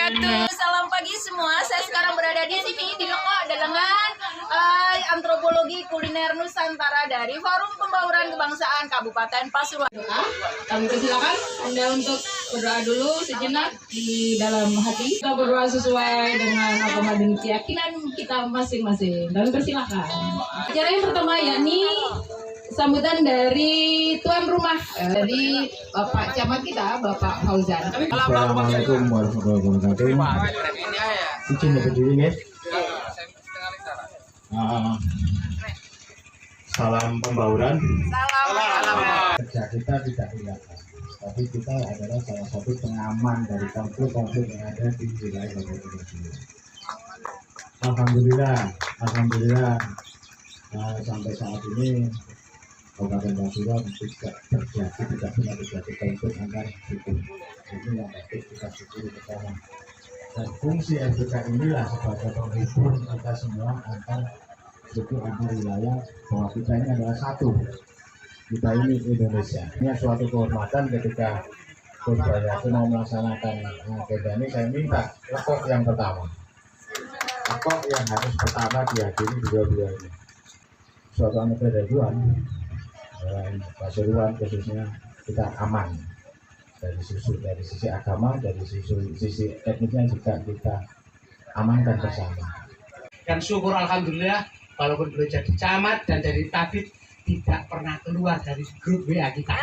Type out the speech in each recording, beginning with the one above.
wabarakatuh. Salam pagi semua. Saya sekarang berada di sini di Loko Dalangan Antropologi Kuliner Nusantara dari Forum Pembauran Kebangsaan Kabupaten Pasuruan. Kami persilakan Anda untuk berdoa dulu sejenak di dalam hati. Kita berdoa sesuai dengan apa yang keyakinan kita masing-masing. Kami persilakan. Acara yang pertama yakni sambutan dari tuan rumah, dari Bapak Camat kita, Bapak Fauzan. Assalamualaikum warahmatullahi wabarakatuh. Izin berdiri, guys. Salam pembauran. Kerja kita tidak kelihatan, tapi kita adalah salah satu pengaman dari konflik-konflik yang ada di wilayah Kabupaten Pasuruan. Alhamdulillah, sampai saat ini Kabupaten Pasuruan tidak pernah terjadi konflik antar suku. Ini yang patut kita syukuri bersama. Dan fungsi FPK inilah sebagai penghubung kita semua antar suku, antar wilayah, bahwa kita ini adalah satu. Kita ini Indonesia. Ini suatu kehormatan ketika Gus mau melaksanakan agenda ini. Saya minta lekok yang pertama, lekok yang harus pertama dihadiri dua-dua ini. Suatu anugerah Tuhan. Pasuruan khususnya kita aman dari sisi agama, dari sisi etnisnya juga kita amankan bersama. Dan syukur alhamdulillah, walaupun belum jadi camat dan jadi tabib, tidak pernah keluar dari grup WA kita.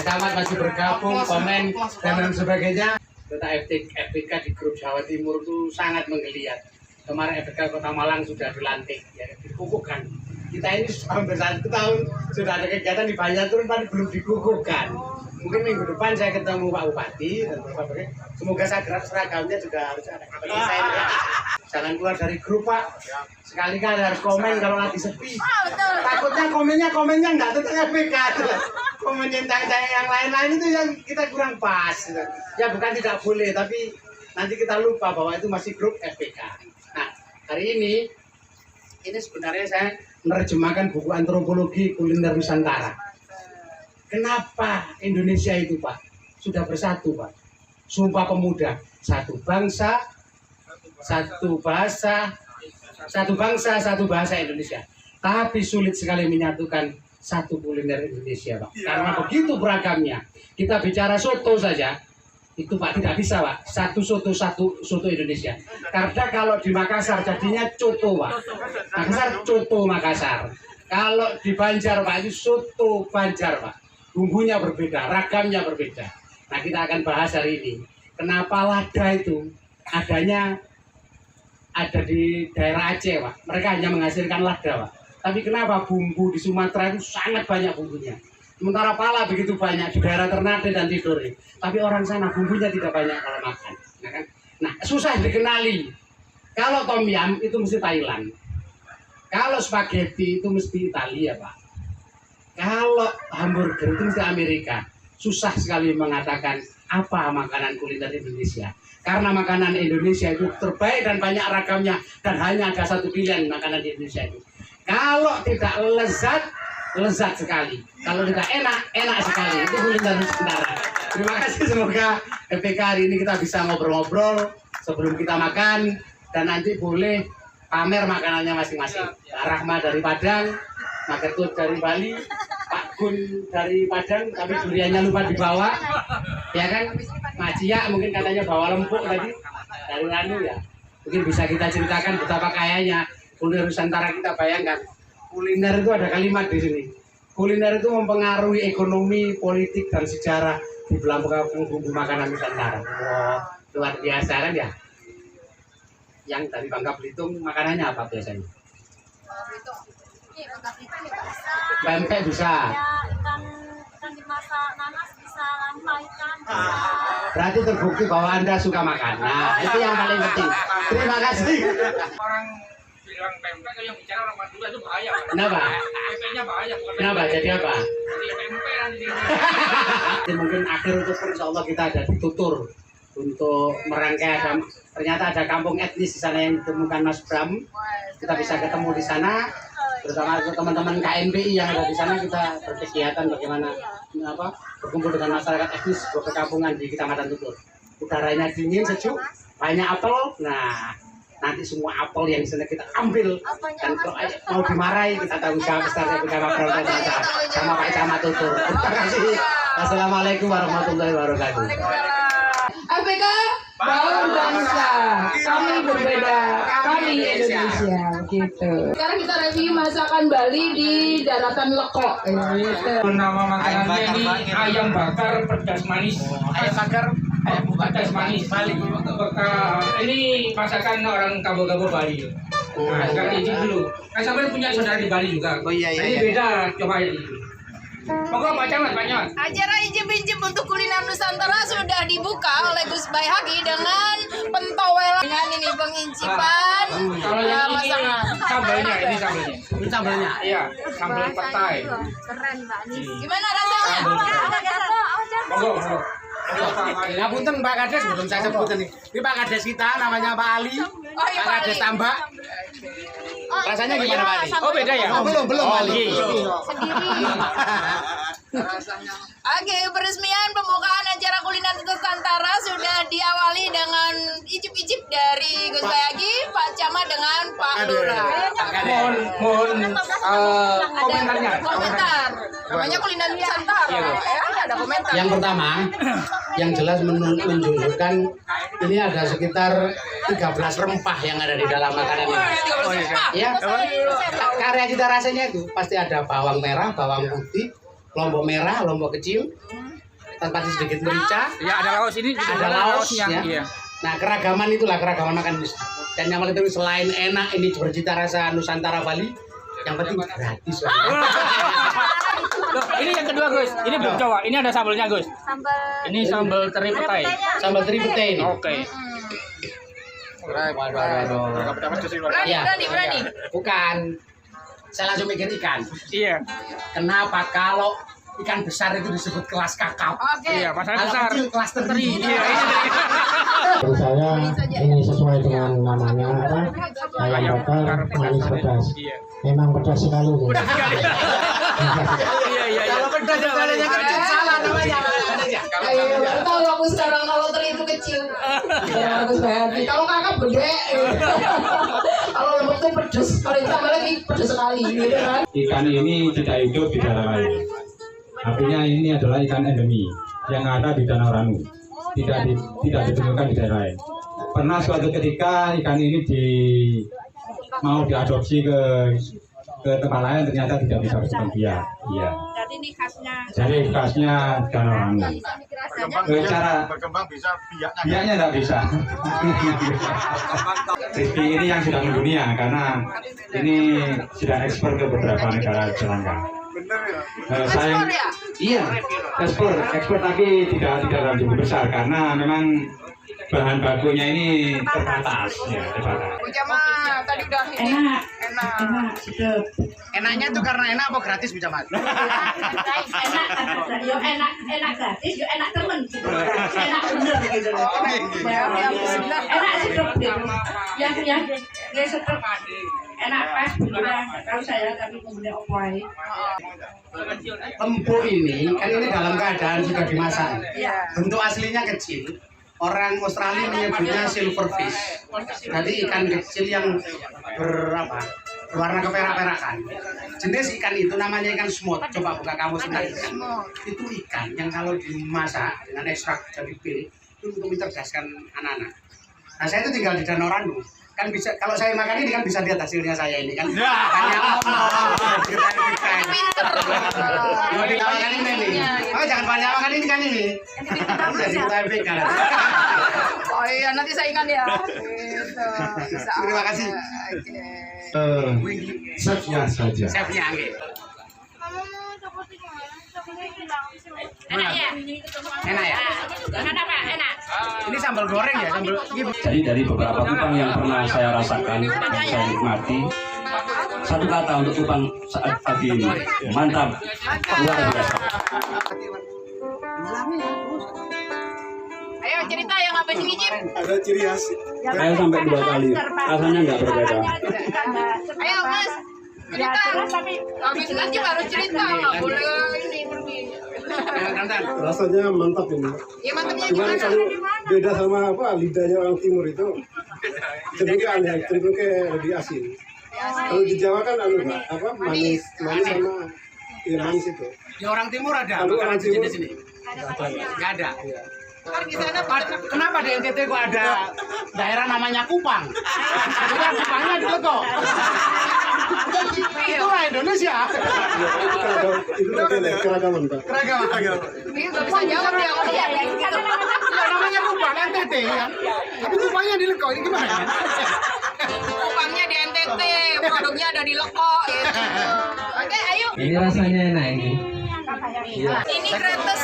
Camat masih bergabung, komen dan lain sebagainya. Kita FPK di grup Jawa Timur itu sangat menggeliat. Kemarin FPK Kota Malang sudah dilantik, ya, dikukuhkan. Kita ini hampir 1 tahun sudah ada kegiatan di Banjarturun, tapi belum dikukuhkan. Mungkin minggu depan saya ketemu Pak Bupati dan Bapak. Semoga seragamnya juga harus ada. Jangan keluar dari grup, Pak. Sekali-kali harus komen kalau lagi sepi. Takutnya komennya nggak tentang FPK. Komen tentang yang lain-lain itu yang kita kurang pas. Ya bukan tidak boleh, tapi nanti kita lupa bahwa itu masih grup FPK. Nah, hari ini sebenarnya saya menerjemahkan buku Antropologi Kuliner Nusantara. Kenapa Indonesia itu, Pak, sudah bersatu, Pak? Sumpah Pemuda, satu bangsa, satu bahasa, satu bahasa Indonesia. Tapi sulit sekali menyatukan satu kuliner Indonesia, Pak. Karena begitu beragamnya. Kita bicara soto saja, itu Pak tidak bisa, Pak. Satu soto Indonesia. Karena kalau di Makassar jadinya coto, Pak. Makassar. Kalau di Banjar, Pak, itu soto Banjar, Pak. Bumbunya berbeda, ragamnya berbeda. Nah, kita akan bahas hari ini. Kenapa lada itu ada di daerah Aceh, Pak. Mereka hanya menghasilkan lada, Pak. Tapi kenapa bumbu di Sumatera itu sangat banyak bumbunya. Sementara pala begitu banyak di daerah Ternate dan Tidore. Tapi orang sana bumbunya tidak banyak kalau makan. Nah, susah dikenali. Kalau tom yum itu mesti Thailand. Kalau spaghetti itu mesti Italia, Pak. Kalau hamburger itu mesti Amerika. Susah sekali mengatakan apa makanan kuliner Indonesia. Karena makanan Indonesia itu terbaik dan banyak ragamnya. Dan hanya ada satu pilihan makanan di Indonesia itu. Kalau tidak lezat sekali. Kalau tidak enak sekali. Itu kuliner Nusantara. Terima kasih, semoga FPK hari ini kita bisa ngobrol-ngobrol sebelum kita makan. Dan nanti boleh pamer makanannya masing-masing. Rahma dari Padang, Magertut dari Bali, Pak Gun dari Padang, tapi duriannya lupa dibawa, ya kan? Macia mungkin katanya bawa lempuk tadi dari Ranu, ya. Mungkin bisa kita ceritakan betapa kayanya kuliner Nusantara kita. Bayangkan, kuliner itu ada kalimat di sini. Kuliner itu mempengaruhi ekonomi, politik, dan sejarah di belakang bumbu makanan Nusantara. Oh, luar biasa kan ya? Yang dari Bangka Belitung makanannya apa biasanya? Pempek bisa. Ya, ikan dimasak nanas bisa, lama ikan bisa. Berarti terbukti bahwa Anda suka makan. Nah, itu yang paling penting. Terima kasih. Orang bilang pempek, yang bicara orang Madura itu bahaya. Kenapa? Pempeknya bahaya. Kenapa? Jadi apa? Jadi pempek nanti. Mungkin akhir untuk insya Allah kita ada di Tutur untuk merangkai. Ternyata ada kampung etnis di sana yang ditemukan Mas Bram. Kita bisa ketemu di sana. Bersama teman-teman KNPI yang ada di sana, kita berkegiatan bagaimana berkumpul dengan masyarakat etnis berkampungan di Kecamatan Tutur. Udaranya dingin, sejuk, banyak apel. Nah, nanti semua apel yang di sana kita ambil. Dan kalau mau dimarahi kita tanggung jawab besar saya bersama Berontak sama Pak Camat Tutur. Terima kasih. Assalamualaikum warahmatullahi wabarakatuh. APK Bangun Bangsa, kami berbeda, kami Indonesia, gitu. Sekarang kita review masakan Bali di daratan Lekok, gitu. Nama makanannya ini ayam bakar pedas manis. Ayam pedas manis Bali. Ini masakan orang Kabo-Kabo Bali. Nah, sekarang icip dulu. Kan sampai punya saudara di Bali juga. Oh iya. Ini beda, coba ini. Monggo Pak Camat. Acara icip-icip untuk kuliner Nusantara sudah dibuka oleh Gus Bayhaqi dengan pentowelan. Dengan ini pengincipan Kalau yang ini masakan. sambalnya, ini sambalnya. Ini sambalnya. Iya, sambal petai. Keren Mbak Nis. Gimana rasanya? Monggo. Ya punten Pak Kades, belum saya sebut ini. Ini Pak Kades kita namanya Pak Ali. Oh, iya, Pak Pak Kades Ali. Tambak. Rasanya gimana Pak Ali? Oh, beda ya? Belum Pak Ali. Oke, peresmian pembukaan acara kuliner Nusantara sudah diawali dengan icip-icip dari Gus Bayhaqi, Pak Camat dengan Pak Lurah. Mohon komentarnya. Komentar. Namanya kuliner Nusantara. Ada komentar. Yang pertama, yang jelas menunjukkan ini ada sekitar 13 rempah yang ada di dalam makanan ini. Ya, karya cita rasanya itu pasti ada bawang merah, bawang putih, lombok merah, lombok kecil, tanpa sedikit merica. Ya, ada laos ini. Ada laosnya. yang iya. Nah, keragaman itulah keragaman makan Indonesia. Dan yang paling penting selain enak ini bercita rasa Nusantara Bali, yang penting gratis. Loh, ini yang kedua Gus. Ini belum coba. Ini ada sambalnya Gus. Sambal. Ini sambal teri petai. Sambal teri petai ini. Oke. Waduh. Ya, Berani. bukan. Saya langsung mikir ikan. Iya. Kenapa kalau ikan besar itu disebut kelas kakap? Oke. Iya, pasal Kalau besar. kecil kelas teri. Iya, ini. Menurut saya ini sesuai dengan namanya apa? Ayam bakar manis pedas. Iya. Memang pedas sekali. Iya. Kalau pedas yang kecil salah namanya. Tahu aku sekarang kalau teri itu kecil. Ya, Gus Bayhaqi. Kalau kakak gede. Kalau lembut itu pedas. Kalau ditambah lagi pedas sekali, gitu kan? Ikan ini tidak hidup di dalam air. Artinya ini adalah ikan endemi yang ada di Danau Ranu. Tidak ditemukan di daerah lain. Pernah suatu ketika ikan ini mau diadopsi ke tempat lain, ternyata tidak bisa berkembang. Iya. Jadi ini khasnya. Jadi khasnya Danau Ranu. Cara berkembang bisa biaknya tidak bisa. Rizky ini yang sudah mendunia karena ini sudah ekspor ke beberapa negara tetangga. Saya iya ekspor tapi tidak dalam jumlah besar karena memang bahan bakunya ini terbatas ya terbatas. Bu Camat, tadi udah ini. Enak. Enaknya tuh karena enak apa gratis Bu Camat? enak gratis, yo enak temen gitu. Enak bener gitu. Enak sedep gitu. Yang sedep enak pas beneran. Tahu saya tapi kemudian opai. Empuk ini kan ini dalam keadaan sudah dimasak. Bentuk aslinya kecil. Orang Australia menyebutnya silverfish. Jadi ikan kecil yang berwarna keperak-perakan. Jenis ikan itu namanya ikan smooth. Coba buka kamus tentang ikan. Itu ikan yang kalau dimasak dengan ekstrak jadi pil itu untuk mencerdaskan anak-anak. Nah saya itu tinggal di Danau Ranu. Kan bisa kalau saya makan ini kan bisa lihat hasilnya saya ini kan. Banyak Mau makan ini nih. Oh jangan banyak makan ini kan ini. Jadi kita kan. Oh iya, nanti saingan ya. Gitu. Bisa. Terima kasih. Oke. Chefnya saja. Chefnya nggih. Enak ya? Enak ya? Enak Pak, enak. Ini sambal goreng ya, sambal. Jadi dari beberapa kupang yang pernah saya rasakan, saya nikmati, satu kata untuk kupang saat pagi ini, mantap, luar biasa. Ayo cerita yang apa sih Ngicip? Ada ciri khas. Saya sampai 2 kali, rasanya nggak berbeda. Ayo Mas. Cerita. Tapi jelas juga harus cerita, nggak boleh ini pergi. Rasanya mantap ini. Ya mantapnya Cuman gimana? kalau beda sama apa lidahnya orang timur itu cenderungnya aneh, cenderungnya lebih asin. Kalau di Jawa kan apa manis sama ya manis itu. Di orang timur ada Kalau orang timur di sini. Nggak ada. Iya. Kan di sana Kenapa di NTT kok ada daerah namanya Kupang? Bukan Kupangnya di Leko. Itulah Indonesia. Itu keragaman Pak. Keragaman. ini nggak bisa jawab ya kalau ya. Ya, namanya Kupang NTT kan. Tapi Kupangnya di Leko ini gimana? Kupangnya di NTT, produknya ada di Leko. Gitu. Oke, ayo. Ini rasanya enak ini. Ini kretes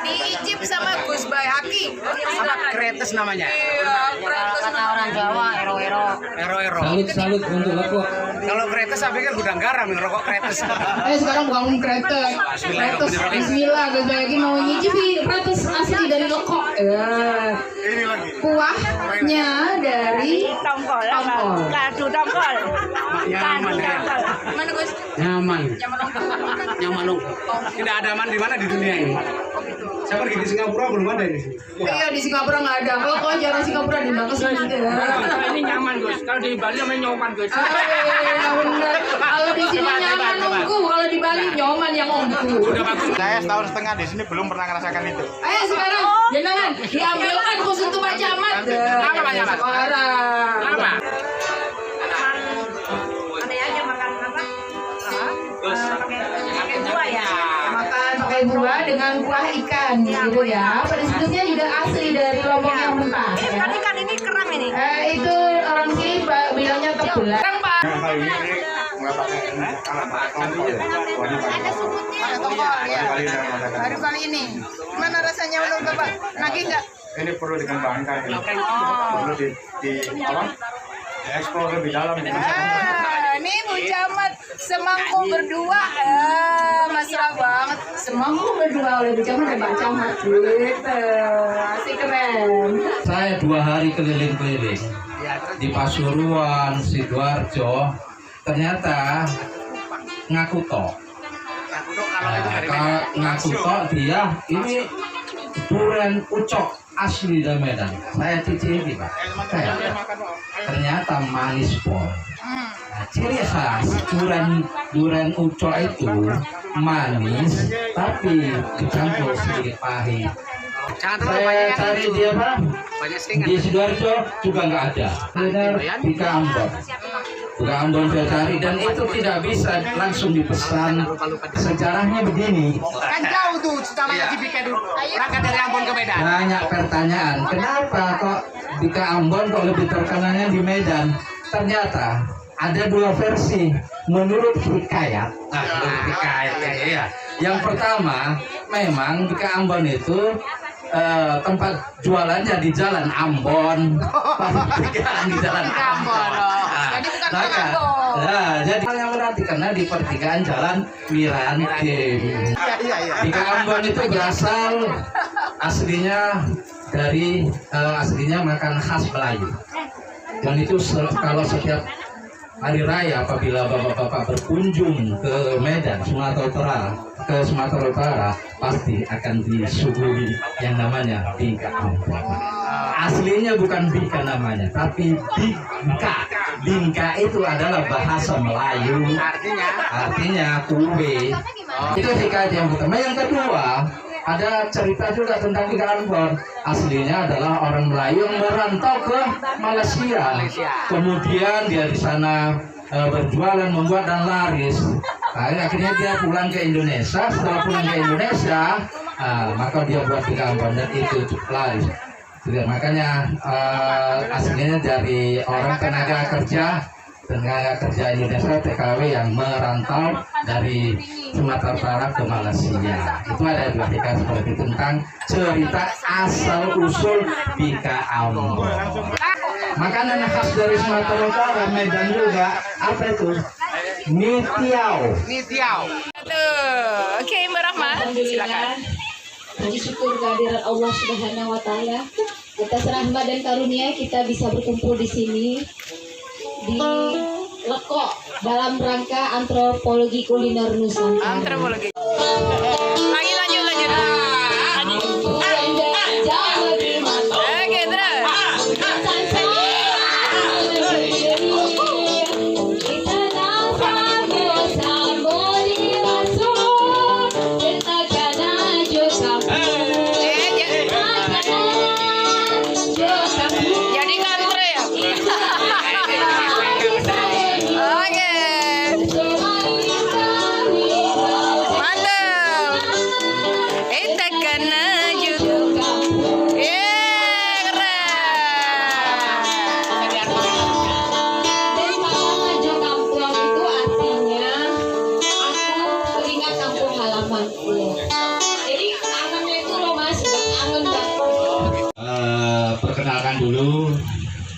diicip sama Gus Bayaki. Apa kretes namanya? Iya, kretes orang Jawa, Ero-ero. Salut untuk Leko. Kalau kretes saya pikir gudang garam, rokok kretes. Sekarang bukan kretes. Kretes Bismillah, Gus Bayaki mau nyicipi kretes asli dari Leko. Kuahnya dari tongkol. Kadu tongkol. Nyaman ya. Mana Gus? Nyaman. Nyaman dong. Tidak ada aman di mana di dunia ini. Saya pergi di Singapura belum ada di sini. Iya di Singapura nggak ada. Kalau kau jarang Singapura di mana sih? Ini nyaman Gus. Kalau di Bali namanya nyoman Gus. Bener. Kalau di sini nyaman nunggu, kalau di Bali nyoman yang ongku. Saya setahun setengah di sini belum pernah merasakan itu. Ayo sekarang, jangan diambilkan khusus untuk Pak Camat. Kenapa Pak Camat? Sekarang. Kenapa? Makan pakai buah dengan kuah ikan gitu ya. Pedasnya juga asli dari Lombok yang mentah. Ya. Ikan ini kerang ini. Itu orang sini bilangnya tebelan. Pak. Kali ini nggak pakai tongkol ya. Ada sumutnya. Ada tongkol ya. Baru kali ini. Gimana rasanya menurut Bapak? Nagih nggak? Ini perlu dikembangkan. Perlu di apa? Dieksplor lebih dalam. Ini Bu Camat semangkuk berdua. Mesra banget. Semangkuk berdua oleh Bu Camat dan Pak Camat. Gitu. Asik keren. Saya 2 hari keliling-keliling di Pasuruan, Sidoarjo. Ternyata ngaku tok. Ngaku tok dia ini durian ucok asli dari Medan. Saya cicipi Pak. Ternyata manis pol. Nah, ciri khas durian ucok itu manis tapi dicampur sedikit pahit. Saya cari dia Pak di Sidoarjo juga nggak ada. Benar di Ambon. Bukan Ambon saya cari dan itu tidak bisa langsung dipesan. Sejarahnya begini. Kan jauh tuh namanya Cibika dulu. Berangkat dari Ambon ke Medan. Banyak pertanyaan. Kenapa kok di Ambon kok lebih terkenalnya di Medan? Ternyata ada 2 versi menurut hikayat. Ya. Yang pertama, memang di Ambon itu tempat jualannya di Jalan Ambon, pertigaan di Jalan Ambon. Jadi bukan orang Ambon. Nah, jadi yang berarti karena di pertigaan Jalan Mirantim. Di Ambon itu berasal aslinya dari aslinya makan khas Melayu. Dan itu kalau setiap hari raya apabila bapak-bapak berkunjung ke Medan, Sumatera Utara pasti akan disuguhi yang namanya bingka Ambon. Aslinya bukan bingka namanya, tapi bingka. Bingka itu adalah bahasa Melayu. Artinya kue. Itu hikayat yang pertama. Yang kedua, ada cerita juga tentang bingka Ambon. Aslinya adalah orang Melayu yang merantau ke Malaysia. Kemudian dia di sana berjualan, membuat dan laris. Akhirnya dia pulang ke Indonesia. Setelah pulang ke Indonesia, maka dia buat bingka Ambon dan itu cukup laris. Makanya aslinya dari orang tenaga kerja Indonesia TKW yang merantau dari Sumatera Utara ke Malaysia. Itu ada 2 hikayat seperti itu tentang cerita asal usul bingka Ambon. Makanan khas dari Sumatera Utara, Medan juga, apa itu? Mie tiao. Oke, Mbak Rahma, silakan. Puji syukur kehadiran Allah Subhanahu wa taala. Atas rahmat dan karunia kita bisa berkumpul di sini di Leko dalam rangka antropologi kuliner Nusantara. Antropologi. Lanjut. Perkenalkan dulu,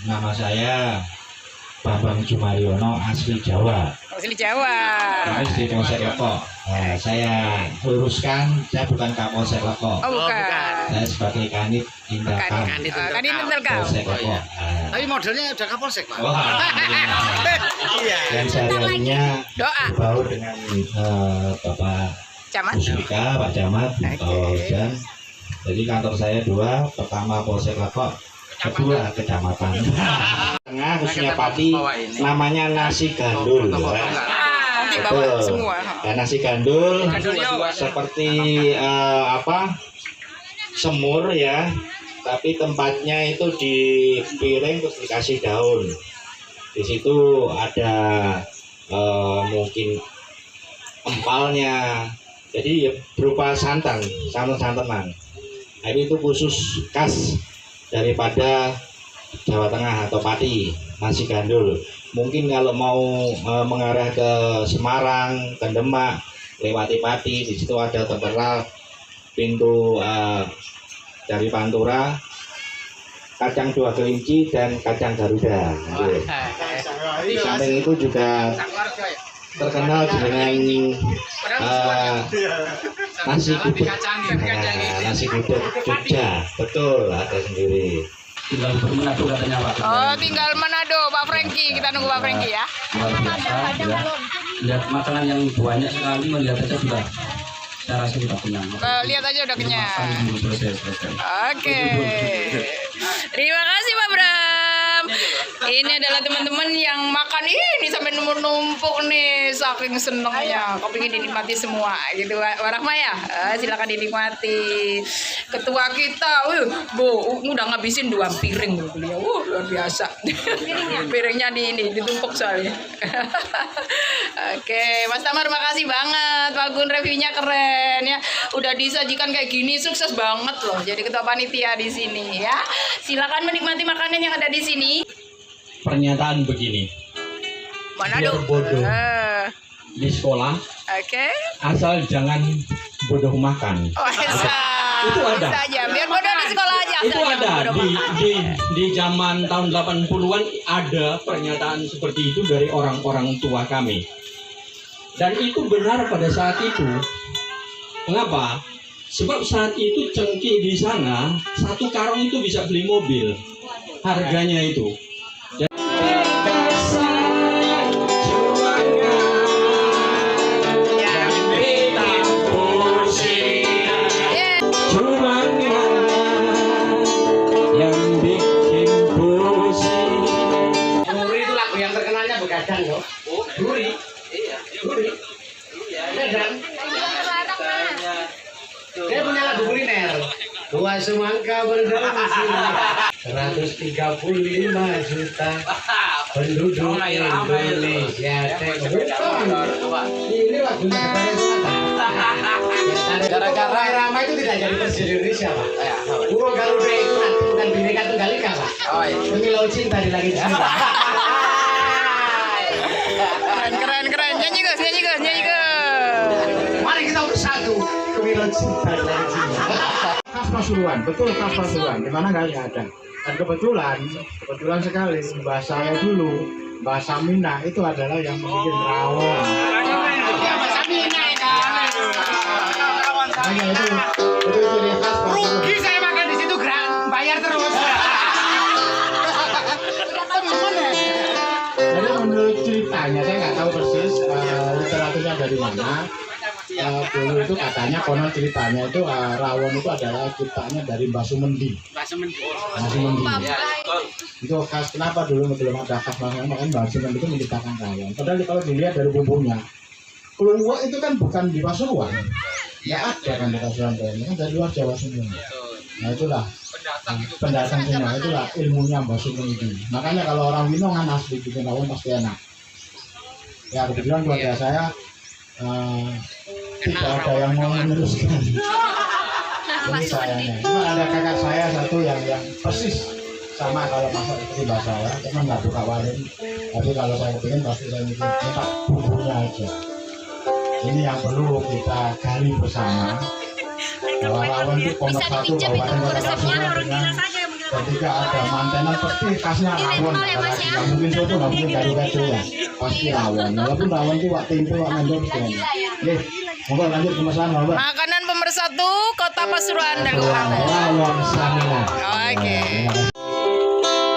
nama saya Bambang Jumariono, asli Jawa. Asli Jawa. Harus di Polsek Leko. Saya luruskan, saya bukan Kapolsek Leko. Oh, bukan. Saya sebagai Kanit Tindakan Kanit Tindakan. Polsek Leko. Tapi modelnya udah Kapolsek, Pak. Wah, alhamdulillah. Dan sehari-harinya berbaur dengan Bapak Camat. Musbika, Pak Camat, Pak Ojan. Jadi kantor saya 2, pertama Polsek Leko, kedua kecamatan. Tengah khususnya Pati, namanya nasi gandul. Dibawa semua. Ya, nasi gandul seperti semur ya, tapi tempatnya itu di piring terus dikasih daun. Di situ ada mungkin empalnya, jadi berupa santan-santanan. Nah, itu khusus khas daripada Jawa Tengah atau Pati, nasi gandul. Mungkin kalau mau mengarah ke Semarang, ke Demak, lewati Pati, di situ ada tertera pintu dari Pantura, kacang 2 kelinci dan kacang Garuda. Di samping itu juga terkenal dengan nasi gudeg. Nasi gudeg Jogja, betul, ada sendiri. Tinggal di Manado katanya Pak. Oh, tinggal Manado, Pak Franky. Kita nunggu Pak Franky ya. Luar biasa, ya. Lihat makanan yang banyak sekali, melihat aja sudah. Saya rasa sudah kenyang. Lihat aja udah kenyang. Selesai. Oke. Terima kasih Pak Bram. Ini adalah teman-teman yang makan ini sampai numpuk nih, saking senengnya. Kepingin dinikmati semua gitu, Warahma ya. Silakan dinikmati. Ketua kita, udah ngabisin 2 piring loh beliau. Luar biasa. Piringnya ditumpuk soalnya. Oke, Mas Tamar makasih banget. Pak Gun, reviewnya keren ya. Udah disajikan kayak gini, sukses banget loh. Jadi ketua panitia di sini ya. Silakan menikmati makanan yang ada di sini. Pernyataan begini, Manado. biar bodoh di sekolah, asal jangan bodoh makan. Oh, itu ada. Biar bodoh di sekolah aja. Itu ada di zaman tahun 80-an ada pernyataan seperti itu dari orang-orang tua kami. Dan itu benar pada saat itu. Mengapa? Sebab saat itu cengkih di sana 1 karung itu bisa beli mobil. Harganya itu. Duri. Iya. Duri. Iya. Dan dia punya lagu kuliner. Tua semangka berdonasi 135 juta penduduk Indonesia. Ini lagunya gara-gara Rama itu tidak jadi presiden Indonesia, Pak. Puro Garuda itu nanti bukan Bhinneka Tunggal Ika, Pak. Pemilau cinta di langit cinta. Keren. Nyanyi guys. Mari kita bersatu. Pemilau cinta di langit cinta. Khas Pasuruan, betul khas Pasuruan. Di mana nggak ada. Dan kebetulan sekali bahasa saya dulu, bahasa Minang itu adalah yang bikin rawon. Bahasa Minang itu. Hanya itu ciri khas Pasuruan. Rugi saya makan di situ, bayar terus. Jadi menurut ceritanya saya nggak tahu persis literaturnya dari mana. Dulu itu katanya konon ceritanya itu rawon itu adalah ciptaannya dari Mbah Sumendi. Mbah Sumendi. Itu khas, kenapa dulu belum ada khas makan Mbah Sumendi itu menciptakan rawon. Padahal kalau dilihat dari bumbunya, keluak itu kan bukan di Pasuruan. Ya ada kan di Pasuruan, kan dari luar Jawa semua. Nah itulah pendatang semua, itulah ilmunya Mbah Sumendi. Makanya kalau orang Winongan asli bikin rawon pasti enak. Ya kebetulan keluarga saya tidak ada yang mau meneruskan. Ini sayangnya. Cuma ada kakak saya satu yang persis sama kalau masak seperti mbak saya, cuma nggak buka warung. Tapi kalau saya ingin pasti saya minta bumbunya aja. Ini yang perlu kita gali bersama. Bahwa rawon itu nomor 1 kabupaten kota Pasuruan dengan ketika ada mantenan pasti khasnya rawon. Nggak mungkin soto, nggak mungkin gado-gado ya. Pasti rawon. Walaupun rawon itu wak tempe, wak mendor segala. Oke, monggo lanjut pemesanan Mbak. Makanan pemersatu Kota Pasuruan dan Rawon Sanila. Oke.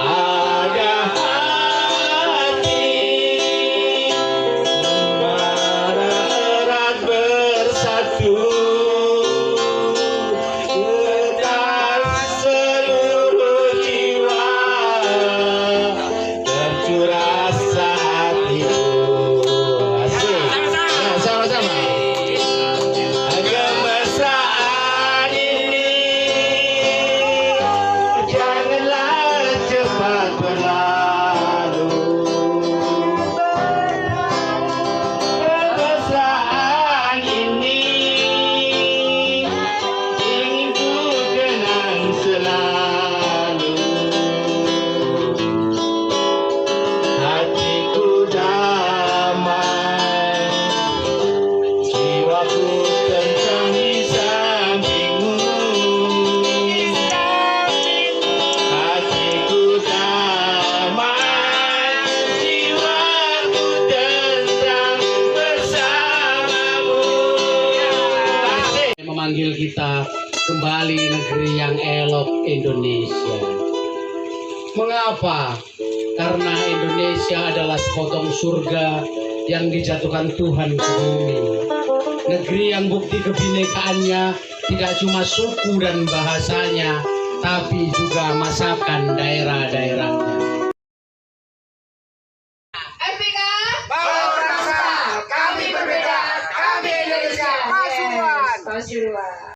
Ada hati erat bersatu, getar seluruh jiwa, tercurah saat itu. Asik. Ya, sama-sama. Kemesraan ini janganlah cepat berlalu. Kemesraan ini ingin ku kenang selalu. Hatiku damai, jiwaku tentram di sampingmu. Hatiku damai, jiwaku tentram bersamamu. Memanggil kita kembali negeri yang elok Indonesia. Mengapa? Karena Indonesia adalah sepotong surga yang dijatuhkan Tuhan ke bumi. Negeri yang bukti kebinekaannya tidak cuma suku dan bahasanya, tapi juga masakan daerah-daerah